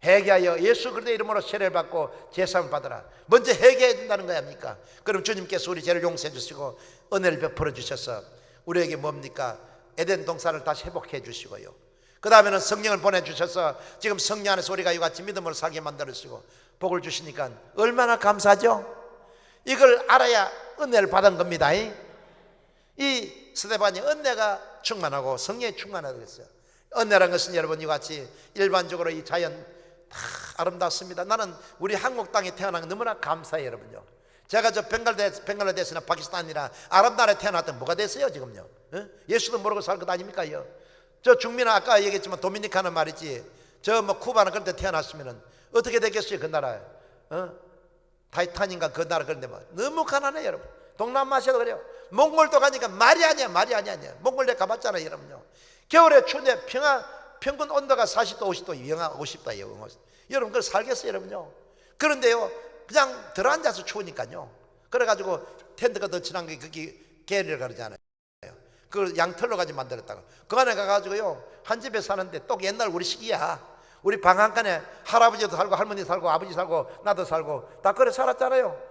회개하여 예수 그리스도의 이름으로 세례를 받고 제사함을 받으라. 먼저 회개해야 된다는 거 아닙니까? 그럼 주님께서 우리 죄를 용서해 주시고 은혜를 베풀어 주셔서 우리에게 뭡니까? 에덴 동산을 다시 회복해 주시고요, 그 다음에는 성령을 보내주셔서 지금 성령 안에서 우리가 이같이 믿음으로 살게 만들어주시고 복을 주시니까 얼마나 감사하죠? 이걸 알아야 은혜를 받은 겁니다. 이 스데반이 은혜가 충만하고 성령이 충만하다고 했어요. 은혜라는 것은 여러분 이같이 일반적으로 이 자연 다 아름답습니다. 나는 우리 한국 땅에 태어난 게 너무나 감사해요. 여러분요, 제가 저 벵갈라데시나 파키스탄이나 아랍 나라에 태어났던 뭐가 됐어요 지금요? 예수도 모르고 살 것 아닙니까요? 저 중미는 아까 얘기했지만 도미니카는 말이지, 저 뭐 쿠바는 그런 데 태어났으면 어떻게 되겠어요 그 나라에? 타이탄인가 그 나라 그런데 뭐 너무 가난해요. 여러분, 동남아시아도 그래요. 몽골도 가니까 말이 아니야. 몽골 내 가봤잖아요. 여러분요, 겨울에 추운데 평균 온도가 40도 50도 영하 50도예요. 여러분 그걸 살겠어요 여러분요? 그런데요, 그냥 들어앉아서 추우니까요, 그래가지고 텐트가 더 친한 게 거기 게리를 가르잖아요. 그걸 양털로 가지고 만들었다고. 그 안에 가가지고요, 한 집에 사는데 또 옛날 우리 시기야. 우리 방 한칸에 할아버지도 살고 할머니 살고 아버지 살고 나도 살고 다 그래 살았잖아요.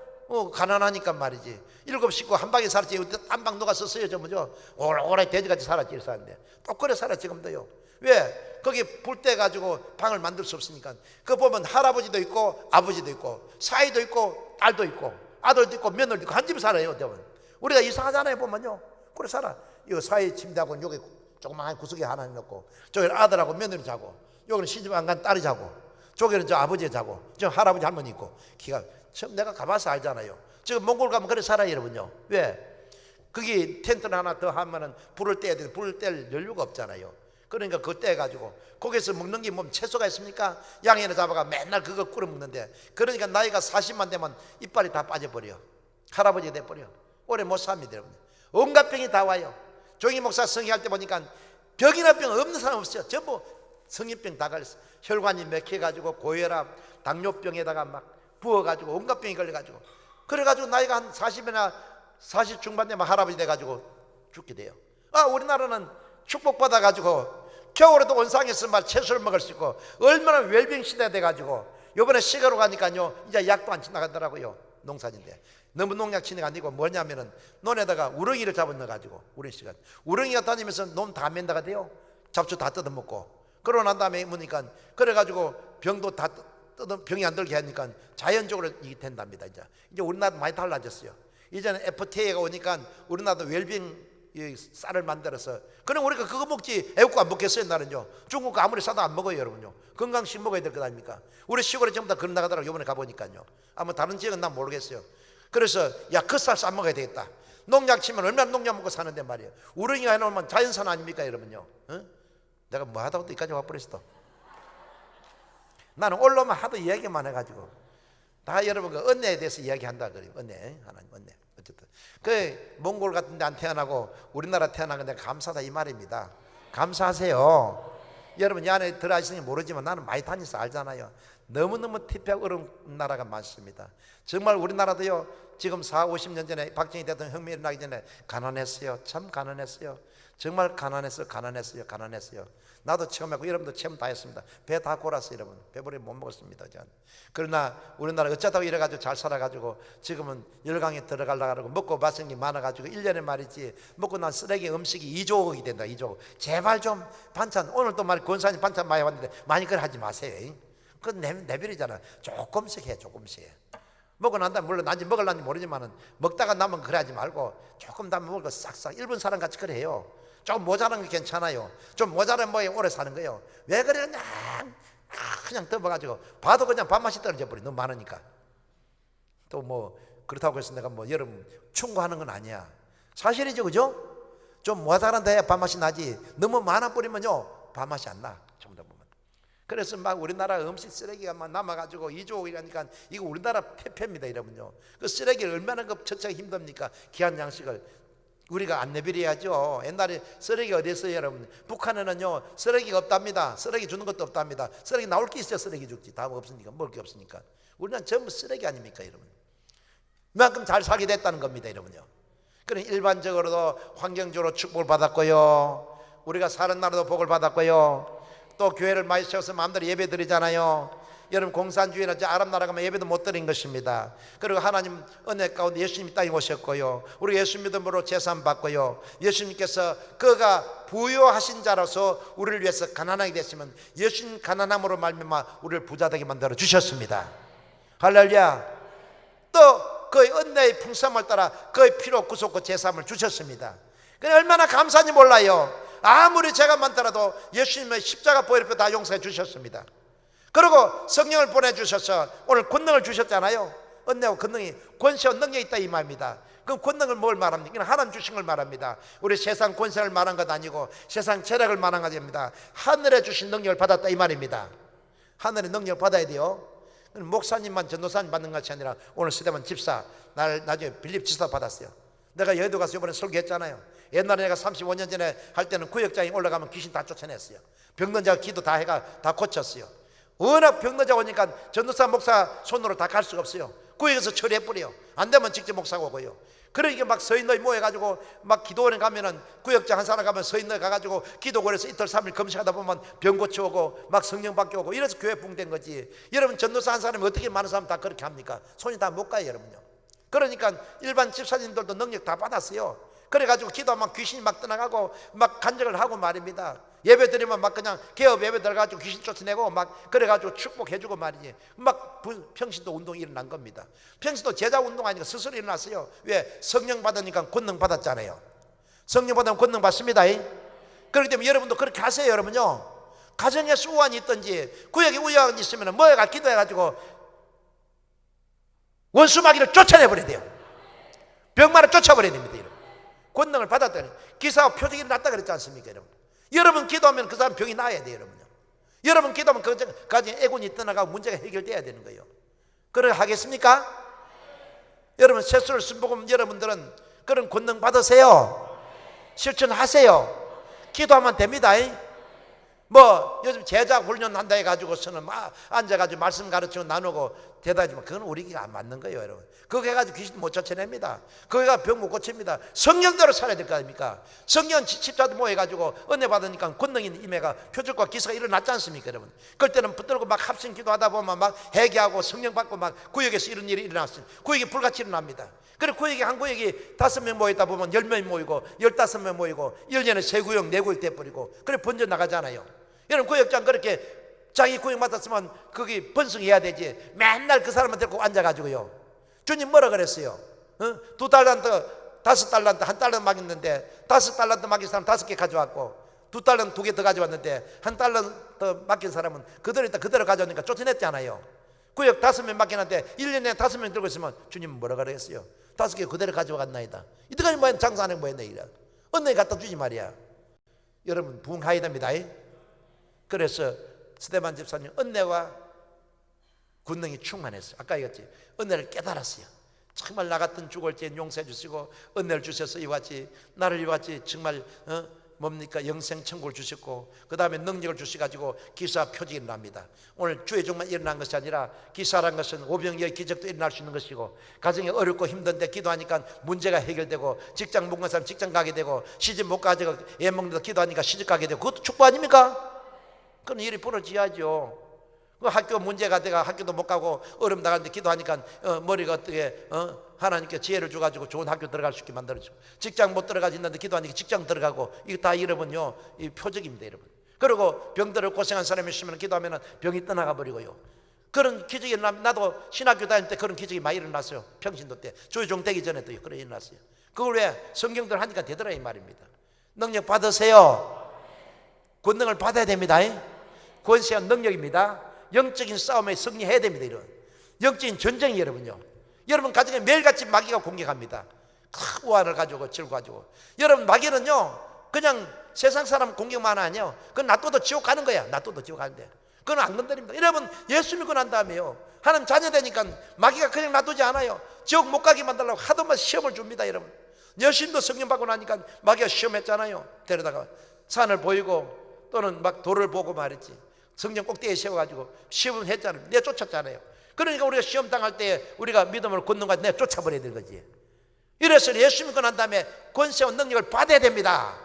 가난하니까 말이지. 7 식구 한 방에 살았지. 한 방 누가 썼어요? 전부죠. 오래 돼지같이 살았지. 살았는데 또 그래 살아 지금도요. 왜? 거기 불 때 가지고 방을 만들 수 없으니까. 그거 보면 할아버지도 있고 아버지도 있고 사이도 있고 딸도 있고 아들도 있고 며느리도 있고 한 집에 살아요. 여러분, 우리가 이상하잖아요 보면요. 그래 살아. 이거 사이 침대하고 여기 조그마한 구석에 하나 넣고, 저기 아들하고 며느리 자고, 여기는 시집 안 간 딸이 자고, 저기는 저 아버지 자고, 저 할아버지 할머니 있고. 기가 처음 내가 가봐서 알잖아요. 지금 몽골 가면 그래 살아요 여러분요. 왜? 거기 텐트를 하나 더 하면은 불을 떼야 돼. 불을 뗄 연료가 없잖아요. 그러니까 그거 떼가지고 거기서 먹는 게 뭐 채소가 있습니까? 양이나 잡아가 맨날 그거 끓여 먹는데, 그러니까 나이가 40만 되면 이빨이 다 빠져버려. 할아버지 돼버려. 오래 못 삽니다 여러분. 온갖 병이 다 와요. 조영기 목사 성의할 때 보니까 병이나 병 없는 사람 없어요. 전부 성인병 다 걸렸어. 혈관이 막혀가지고 고혈압, 당뇨병에다가 막 부어가지고 온갖 병이 걸려가지고, 그래가지고 나이가 한 40이나 40 중반 되면 할아버지 돼가지고 죽게 돼요. 우리나라는 축복받아가지고 겨울에도 온상에서 막 채소를 먹을 수 있고 얼마나 웰빙 시대가 돼가지고, 요번에 시가로 가니까요 이제 약도 안 지나가더라고요. 농산인데 너무 농약 치는 게 아니고 뭐냐면은 논에다가 우렁이를 잡아 넣어가지고, 우렁이가 다니면서 논 다 맨다가 돼요. 잡초 다 뜯어먹고. 그러고 난 다음에 보니까 그래가지고 병도 다 병이 안 들게 하니까 자연적으로 이게 된답니다. 이제 우리나라도 많이 달라졌어요. 이제는 FTA가 오니까 우리나라도 웰빙 이 쌀을 만들어서. 그럼 우리가 그거 먹지 애국거 안 먹겠어요? 나는요. 중국 거 아무리 싸도 안 먹어요, 여러분요. 건강식 먹어야 될 것 아닙니까? 우리 시골에 전부 다 그런 나가더라고, 이번에 가보니까요. 아마 다른 지역은 난 모르겠어요. 그래서 야, 그 쌀 싸 먹어야 되겠다. 농약 치면 얼마나 농약 먹고 사는데 말이에요. 우렁이가 해놓으면 자연산 아닙니까, 여러분요? 어? 내가 뭐 하다가 또 여기까지 와버렸어. 나는 올라오면 하도 이야기만 해가지고 다 여러분 그 은혜에 대해서 이야기한다 그래요. 은혜, 하나님 은혜. 어쨌든 그 몽골 같은 데 안 태어나고 우리나라 태어난 건데 감사하다 이 말입니다. 감사하세요. 여러분 이 안에 들어가시는지 모르지만 나는 많이 다녀서 알잖아요. 너무너무 tip하고 어려운 나라가 많습니다. 정말 우리나라도요, 지금 40, 50년 전에 박정희 대통령 혁명이 일어나기 전에 가난했어요. 참 가난했어요. 정말 가난했어요. 나도 체험했고 여러분도 체험 다 했습니다. 배 다 골았어요, 여러분. 배부리 못 먹었습니다, 저는. 그러나 우리나라 어쩌다가 이래가지고 잘 살아가지고 지금은 열강에 들어가려고 먹고 마신 게 많아가지고 1년에 말이지 먹고 난 쓰레기 음식이 2조억이 된다. 2조억. 제발 좀 반찬, 오늘 또 말 권사님 반찬 많이 왔는데 많이 그걸 하지 마세요. 그건 내버리잖아. 조금씩 해, 조금씩. 먹고 난 다음에 물론 난지 먹을란지 모르지만은 먹다가 남으면 그래 하지 말고 조금 다 먹을 거 싹싹. 일본 사람 같이 그래 해요. 조금 모자란 게 괜찮아요. 좀 모자란 뭐에 오래 사는 거예요. 왜 그래? 그냥 덮어가지고 봐도 그냥 밥맛이 떨어져 버려. 너무 많으니까. 또 뭐 그렇다고 해서 내가 뭐 여러분 충고하는 건 아니야. 사실이죠, 그죠? 좀 모자란 데야 밥맛이 나지. 너무 많아 버리면요 밥맛이 안 나. 좀 더 보면. 그래서 막 우리나라 음식 쓰레기가 막 남아가지고 2조억이라니까 이거 우리나라 폐폐입니다, 여러분요. 그 쓰레기를 얼마나 그 처치하기 힘듭니까? 귀한 양식을. 우리가 안 내버려야죠. 옛날에 쓰레기 어디 있어요, 여러분? 북한에는요 쓰레기가 없답니다. 쓰레기 주는 것도 없답니다. 쓰레기 나올 게 있어야 쓰레기 죽지. 다 없으니까, 먹을 게 없으니까. 우리는 전부 쓰레기 아닙니까, 여러분? 그만큼 잘 살게 됐다는 겁니다, 여러분요. 그럼 일반적으로도 환경적으로 축복을 받았고요, 우리가 사는 나라도 복을 받았고요, 또 교회를 많이 세워서 마음대로 예배 드리잖아요. 여러분 공산주의나 아랍 나라 가면 예배도 못 드린 것입니다. 그리고 하나님 은혜 가운데 예수님이 땅에 오셨고요, 우리 예수 믿음으로 제산 받고요, 예수님께서 그가 부유하신 자로서 우리를 위해서 가난하게 됐으면 예수님 가난함으로 말미암아 우리를 부자되게 만들어 주셨습니다. 할렐루야. 또 그의 은혜의 풍성함을 따라 그의 피로 구속과 제사함을 주셨습니다. 얼마나 감사한지 몰라요. 아무리 죄가 많더라도 예수님의 십자가 보혈표 다 용서해 주셨습니다. 그리고 성령을 보내주셔서 오늘 권능을 주셨잖아요. 은혜와 권능이, 권세와 능력이 있다 이 말입니다. 그럼 권능을 뭘 말합니까? 이건 하나님 주신 걸 말합니다. 우리 세상 권세를 말한 것 아니고 세상 재력을 말한 것 아닙니다. 하늘에 주신 능력을 받았다 이 말입니다. 하늘의 능력을 받아야 돼요. 목사님만 전도사님 받는 것이 아니라 오늘 스데반 집사, 나중에 빌립 지사 받았어요. 내가 여의도 가서 이번에 설교했잖아요. 옛날에 내가 35년 전에 할 때는 구역장에 올라가면 귀신 다 쫓아냈어요. 병든 자 기도 다 해가 다 고쳤어요. 워낙 병든 자 오니까 전도사 목사 손으로 다 갈 수가 없어요. 구역에서 처리해버려요. 안 되면 직접 목사가 오고요. 그러니까 막 서인들 모여가지고 막 기도원에 가면은 구역장 한 사람 가면 서인들 가가지고 기도원에서 이틀 3일 금식하다 보면 병 고쳐오고 막 성령 바뀌오고 이래서 교회 붕된 거지. 여러분 전도사 한 사람이 어떻게 많은 사람 다 그렇게 합니까? 손이 다 못 가요, 여러분요. 그러니까 일반 집사님들도 능력 다 받았어요. 그래가지고 기도하면 귀신이 막 떠나가고 막 간증을 하고 말입니다. 예배 드리면 막 그냥 개업 예배 들어가지고 귀신 쫓아내고 막 그래가지고 축복해주고 말이지. 막 평신도 운동이 일어난 겁니다. 평신도 제자 운동 아니고 스스로 일어났어요. 왜? 성령 받으니까 권능 받았잖아요. 성령 받으면 권능 받습니다. 그렇기 때문에 여러분도 그렇게 하세요, 여러분요. 가정에 수완이 있든지 구역에 우연이 있으면 뭐가 기도해가지고 원수마귀를 쫓아내버려야 돼요. 병마를 쫓아버려야 됩니다, 여러분. 권능을 받았더니 기사와 표적이 났다 그랬지 않습니까, 여러분? 여러분 기도하면 그 사람 병이 나아야 돼요, 여러분요. 여러분 기도하면 그 가정에 애군이 떠나가고 문제가 해결돼야 되는 거예요. 그렇게 하겠습니까? 여러분 세수를 순복음 여러분들은 그런 권능 받으세요. 실천하세요. 기도하면 됩니다. 뭐 요즘 제자 훈련한다 해가지고서는 막 앉아가지고 말씀 가르치고 나누고 대답하지만 그건 우리가 안 맞는 거예요, 여러분. 그거 해가지고 귀신 못 쫓아냅니다. 그거가 병 못 고칩니다. 성령대로 살아야 될 거 아닙니까? 성령 집사도 모여가지고 은혜 받으니까 권능이 임해가 표적과 기사가 일어났지 않습니까, 여러분? 그럴 때는 붙들고 막 합심 기도하다 보면 막 회개하고 성령 받고 막 구역에서 이런 일이 일어났어요. 구역이 불같이 일어납니다. 그래 구역이 한 구역이 5명 모이다 보면 10명이 모이고 15명 모이고 1년에 3구역 4구역 돼버리고 그래 번져 나가잖아요. 여러분 구역장 그렇게 자기 구역 맡았으면 거기 번성해야 되지. 맨날 그 사람을 데리고 앉아가지고요. 주님 뭐라 그랬어요? 2달란트 5달란트 1달란트 맡겼는데 5달란트 맡긴 사람 5개 가져왔고 2달란트 2개 더 가져왔는데 1달란트 맡긴 사람은 그대로 가져오니까 쫓아냈잖아요. 구역 5명 맡겨놨는데 1년에 5명 들고 있으면 주님 뭐라 그랬어요? 5개 그대로 가져갔나이다. 이때까지 뭐 장사 안 해 뭐 했네 이래. 언니 갖다 주지 말이야. 여러분 부흥해야 됩니다. 그래서 스데반 집사님 은혜와 권능이 충만했어요. 아까 얘기했지. 은혜를 깨달았어요. 정말 나 같은 죽을 때 용서해 주시고 은혜를 주셔서 이같이 나를 이같이 정말 뭡니까 영생 천국을 주셨고 그 다음에 능력을 주셔가지고 기사 표적이 일어납니다. 오늘 주의 종만 일어난 것이 아니라 기사란 것은 오병이어의 기적도 일어날 수 있는 것이고 가정이 어렵고 힘든데 기도하니까 문제가 해결되고 직장 못 간 사람 직장 가게 되고 시집 못 가지고 애 먹는다 기도하니까 시집 가게 되고 그것도 축복 아닙니까? 그런 일이 벌어져야죠. 그 학교 문제가 돼가 학교도 못 가고 어려움 나가는데 기도하니까 머리가 어떻게 하나님께 지혜를 줘가지고 좋은 학교 들어갈 수 있게 만들어주고 직장 못 들어가지 있는데 기도하니까 직장 들어가고 이거 다 여러분요 이 표적입니다 여러분. 그리고 병들어 고생한 사람이 있으면 기도하면 병이 떠나가 버리고요. 그런 기적이 나도 신학교 다닐 때 그런 기적이 많이 일어났어요. 평신도 때 조유종 되기 전에도 그런 일어났어요. 그걸 왜 성경들 하니까 되더라 이 말입니다. 능력 받으세요. 권능을 받아야 됩니다. 권세한 능력입니다. 영적인 싸움에 승리해야 됩니다. 이런 영적인 전쟁이 여러분요. 여러분 가정에 매일같이 마귀가 공격합니다. 큰 우환을 가지고 질 가지고 여러분 마귀는요 그냥 세상 사람 공격만 아니에요. 그건 놔둬도 지옥 가는 거야. 놔둬도 지옥 가는데 그건 안 건드립니다. 여러분 예수 믿고 난 다음에요 하나님 자녀 되니까 마귀가 그냥 놔두지 않아요. 지옥 못 가게 만들려고 하도만 시험을 줍니다. 여러분 여신도 성령 받고 나니까 마귀가 시험했잖아요. 데려다가 산을 보이고 또는 막 돌을 보고 말했지. 성령 꼭대기에 세워가지고 시험을 했잖아요. 내쫓았잖아요. 그러니까 우리가 시험 당할 때 우리가 믿음으로 권능과 내쫓아버려야 되는 거지. 이래서 예수 믿고 난 다음에 권세와 능력을 받아야 됩니다.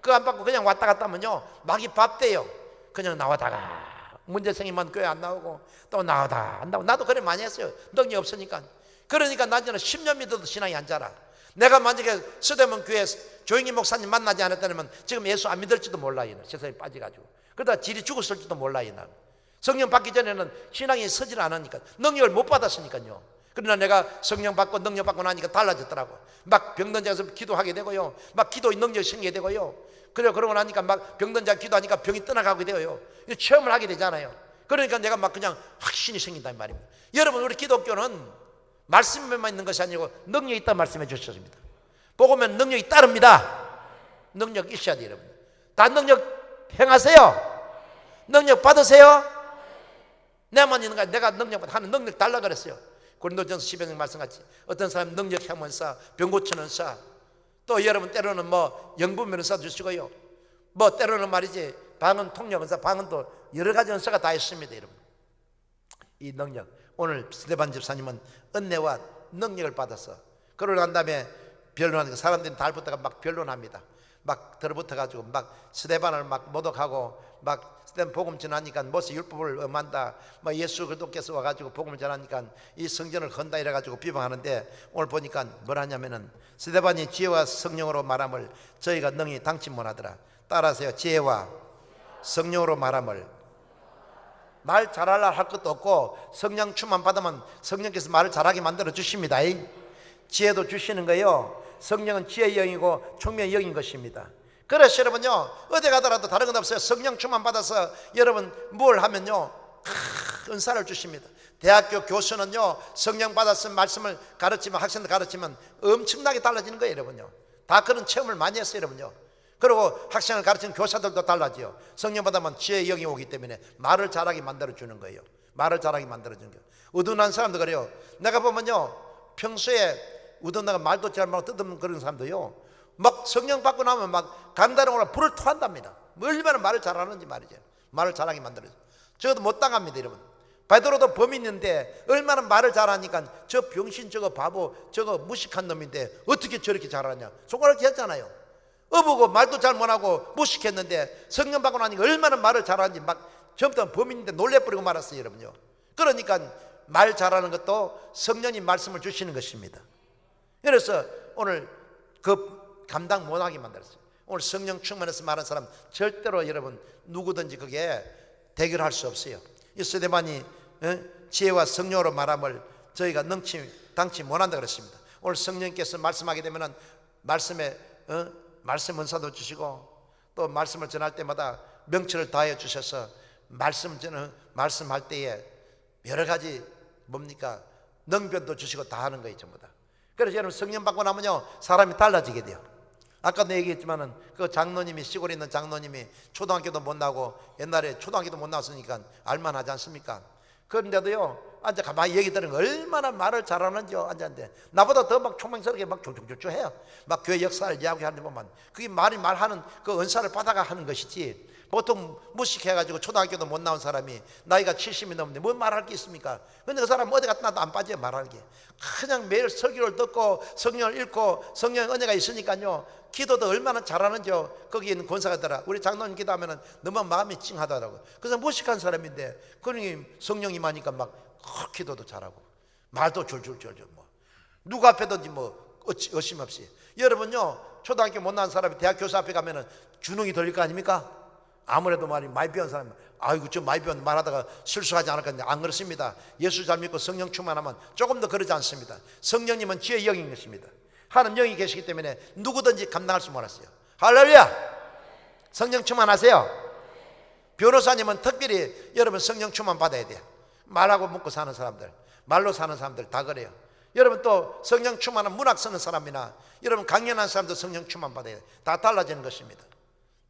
그거 안 받고 그냥 왔다 갔다 하면요 마귀 밥돼요. 그냥 나오다가 문제 생기면 교회 안 나오고 또 나오다 안 나오고 나도 그래 많이 했어요. 능력이 없으니까. 그러니까 나중에 10년 믿어도 신앙이 안 자라. 내가 만약에 서대문 교회 조영희 목사님 만나지 않았다면 지금 예수 안 믿을지도 몰라요. 세상에 빠져가지고 그러다 질이 죽었을지도 몰라요. 성령 받기 전에는 신앙이 서질 않으니까 능력을 못 받았으니까요. 그러나 내가 성령 받고 능력 받고 나니까 달라졌더라고. 막 병든 자에서 기도하게 되고요 막 기도의 능력이 생기게 되고요 그래 그러고 나니까 막 병든 자 기도하니까 병이 떠나가게 되고요 체험을 하게 되잖아요. 그러니까 내가 막 그냥 확신이 생긴단 말입니다. 여러분 우리 기독교는 말씀에만 있는 것이 아니고 능력이 있다는 말씀해 주셨습니다. 복음은 능력이 따릅니다. 능력 있어야 돼요 여러분. 다 능력 행하세요. 능력 받으세요. 내만 있는 거야. 내가 능력 받아 하는 능력 달라 그랬어요. 고린도전서 10장 말씀같이 어떤 사람 능력 행원사 병 고치는 사 또 여러분 때로는 뭐 영분 변호사 주시고요 뭐 때로는 말이지 방언 통역 은사 방언 또 여러 가지 은사가 다 있습니다. 여러분 이 능력 오늘 스데반 집사님은 은혜와 능력을 받아서 그러고 난 다음에 변론하니까 사람들이 달부터가 막 변론합니다. 막 들어붙어가지고 막 스데반을 막 모독하고 막 스데반 복음 전하니까 모세 율법을 엄한다 뭐 예수 그리스도께서 와가지고 복음을 전하니까 이 성전을 헌다 이래가지고 비방하는데 오늘 보니까 뭐라냐면은 스데반이 지혜와 성령으로 말함을 저희가 능히 당치 못하더라. 따라하세요. 지혜와 성령으로 말함을 말 잘하려 할 것도 없고 성령 충만 받으면 성령께서 말을 잘하게 만들어 주십니다. 지혜도 주시는 거예요. 성령은 지혜의 영이고 총명의 영인 것입니다. 그래서 여러분요 어디 가더라도 다른 건 없어요. 성령 충만 받아서 여러분 뭘 하면요 은사를 주십니다. 대학교 교수는요 성령 받았으면 말씀을 가르치면 학생들 가르치면 엄청나게 달라지는 거예요. 여러분요 다 그런 체험을 많이 했어요. 여러분요 그리고 학생을 가르치는 교사들도 달라져요. 성령 받으면 지혜의 영이 오기 때문에 말을 잘하게 만들어주는 거예요. 말을 잘하게 만들어주는 거예요. 어두운 사람도 그래요. 내가 보면요 평소에 우둔다가 말도 잘 말하고 뜯는 그런 사람도요 막 성령 받고 나면 막 강다름으로 불을 토한답니다. 얼마나 말을 잘하는지 말이죠. 말을 잘하게 만들어요. 저도 못 당합니다. 여러분 베드로도 범인인데 얼마나 말을 잘하니까 저 병신 저거 바보 저거 무식한 놈인데 어떻게 저렇게 잘하냐 손가락질 했잖아요. 어부고 말도 잘 못하고 무식했는데 성령 받고 나니까 얼마나 말을 잘하는지 막 전부터 범인인데 놀래버리고 말았어요. 여러분요 그러니까 말 잘하는 것도 성령님 말씀을 주시는 것입니다. 그래서 오늘 그 감당 못하게 만들었어요. 오늘 성령 충만해서 말하는 사람 절대로 여러분 누구든지 그게 대결할 수 없어요. 이 스데반이 지혜와 성령으로 말함을 저희가 당치 못한다 그랬습니다. 오늘 성령께서 말씀하게 되면은 말씀에 말씀 은사도 주시고 또 말씀을 전할 때마다 명철을 다해 주셔서 말씀할 때에 여러 가지 뭡니까 능변도 주시고 다 하는 거예요, 전부 다. 그래서 여러분 성령 받고 나면요 사람이 달라지게 돼요. 아까도 얘기했지만은 그 장로님이, 시골에 있는 장로님이 초등학교도 못 나오고 옛날에 초등학교도 못 나왔으니까 알만하지 않습니까? 그런데도요 앉아 가만히 얘기 들으면 얼마나 말을 잘하는지요. 앉았는데 나보다 더 막 총명스럽게 막 쫄쫄쫄쫄 해요. 막 교회 역사를 이야기하는 보면 그게 말하는 그 은사를 받아가 하는 것이지, 보통 무식해가지고 초등학교도 못 나온 사람이 나이가 70이 넘는데 뭔 말할 게 있습니까? 근데 그 사람 어디 갔다 나도 안 빠져요, 말할 게. 그냥 매일 설교를 듣고 성령을 읽고 성령의 은혜가 있으니까요 기도도 얼마나 잘하는지요. 거기 있는 권사가더라, 우리 장로님 기도하면 너무 마음이 찡하더라고요. 그래서 무식한 사람인데 그러니 성령이 임하니까 막 기도도 잘하고 말도 줄줄줄줄 뭐 누구 앞에든지 뭐 어심없이. 여러분요 초등학교 못 나온 사람이 대학 교수 앞에 가면은 주눅이 들릴 거 아닙니까? 아무래도 많이 배운 사람, 아이고 저 많이 배운 말하다가 실수하지 않을까. 안 그렇습니다. 예수 잘 믿고 성령 충만하면 조금 더 그러지 않습니다. 성령님은 지혜의 영인 것입니다. 하나님 영이 계시기 때문에 누구든지 감당할 수 몰랐어요. 할렐루야. 성령 충만하세요. 변호사님은 특별히 여러분 성령 충만 받아야 돼요. 말하고 먹고 사는 사람들, 말로 사는 사람들 다 그래요. 여러분 또 성령 충만한 문학 쓰는 사람이나 여러분 강연하는 사람도 성령 충만 받아야 돼요. 다 달라지는 것입니다.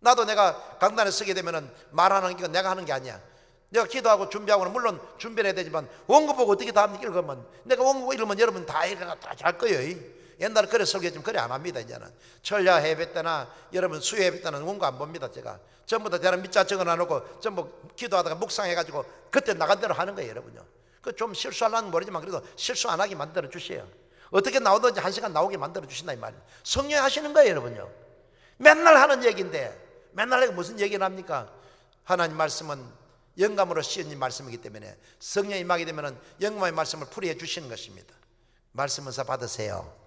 나도 내가 강단에 서게 되면은 말하는 게 내가 하는 게 아니야. 내가 기도하고 준비하고는 물론 준비를 해야 되지만 원고 보고 어떻게 다 읽으면, 내가 원고 보고 읽으면 여러분 다 읽어가 다 잘 거예요. 옛날에 그래 설교했지만 그래 안 합니다. 이제는 철야 예배 때나 여러분 수요 예배 때는 원고 안 봅니다. 제가 전부 다 저는 밑자 적어놔놓고 전부 기도하다가 묵상해가지고 그때 나간 대로 하는 거예요. 여러분요 그 좀 실수하려는 모르지만 그래도 실수 안 하게 만들어 주세요. 어떻게 나오든지 1시간 나오게 만들어 주신다 이 말이에요. 성령 하시는 거예요. 여러분요 맨날 하는 얘기인데 맨날 내가 무슨 얘기를 합니까? 하나님 말씀은 영감으로 씌어진 말씀이기 때문에 성령이 임하게 되면 영감의 말씀을 풀이해 주시는 것입니다. 말씀 은사 받으세요.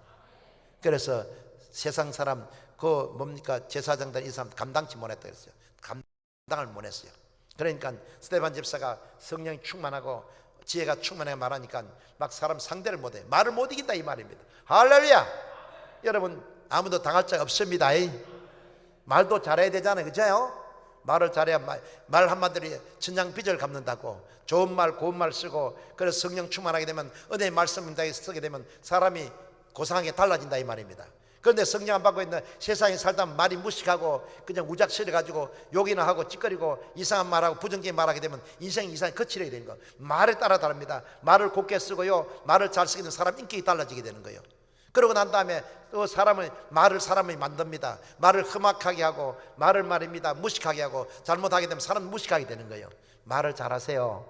그래서 세상 사람 그 뭡니까 제사장들 이 사람 감당치 못했다 그랬어요. 감당을 못했어요. 그러니까 스데반 집사가 성령이 충만하고 지혜가 충만하게 말하니까 막 사람 상대를 못해, 말을 못 이긴다 이 말입니다. 할렐루야. 여러분 아무도 당할 자 없습니다. 말도 잘해야 되잖아요, 그죠? 말을 잘해야 말 한마디로 천냥빚을 갚는다고. 좋은 말 고운 말 쓰고 그래서 성령 충만하게 되면 은혜의 말씀을 쓰게 되면 사람이 고상하게 달라진다 이 말입니다. 그런데 성령 안 받고 있는 세상에 살다 말이 무식하고 그냥 우작스려 가지고 욕이나 하고 찌꺼리고 이상한 말하고 부정적인 말하게 되면 인생이 이상하게 거칠어야 되는 거. 말에 따라 다릅니다. 말을 곱게 쓰고요 말을 잘 쓰게 되면 사람 인격이 달라지게 되는 거예요. 그러고 난 다음에 또 말을 사람이 만듭니다. 말을 험악하게 하고 말을 말입니다 무식하게 하고 잘못하게 되면 사람 무식하게 되는 거예요. 말을 잘하세요.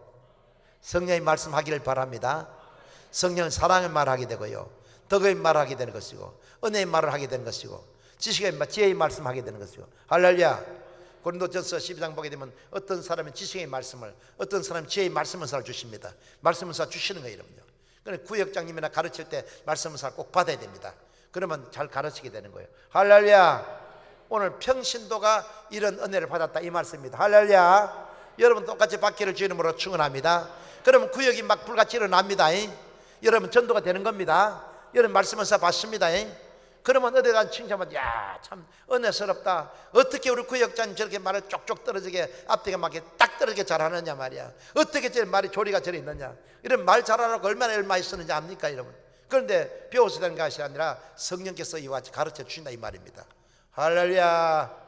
성령의 말씀하기를 바랍니다. 성령은 사랑의 말하게 되고요 덕의 말하게 되는 것이고 은혜의 말을 하게 되는 것이고 지혜의 말씀하게 되는 것이고. 할렐루야. 고린도전서 12장 보게 되면 어떤 사람은 지식의 말씀을, 어떤 사람은 지혜의 말씀을 주십니다. 말씀을 주시는 거예요. 여러분요. 그러니까 구역장님이나 가르칠 때 말씀을 꼭 받아야 됩니다. 그러면 잘 가르치게 되는 거예요. 할렐루야. 오늘 평신도가 이런 은혜를 받았다 이 말씀입니다. 할렐루야. 여러분 똑같이 받기를 주 이름으로 축원합니다. 그러면 구역이 막 불같이 일어납니다. 여러분 전도가 되는 겁니다. 여러분 말씀을 받습니다. 그러면 어디 가서 칭찬하면 야 참 은혜스럽다. 어떻게 우리 구역장님 저렇게 말을 쪽쪽 떨어지게 앞뒤가 막 딱 떨어지게 잘하느냐 말이야. 어떻게 저 말이 조리가 저리 있느냐. 이런 말 잘하라고 얼마나 많이 쓰는지 압니까 여러분? 그런데 배워서 되는 것이 아니라 성령께서 이와 같이 가르쳐 주신다 이 말입니다. 할렐루야.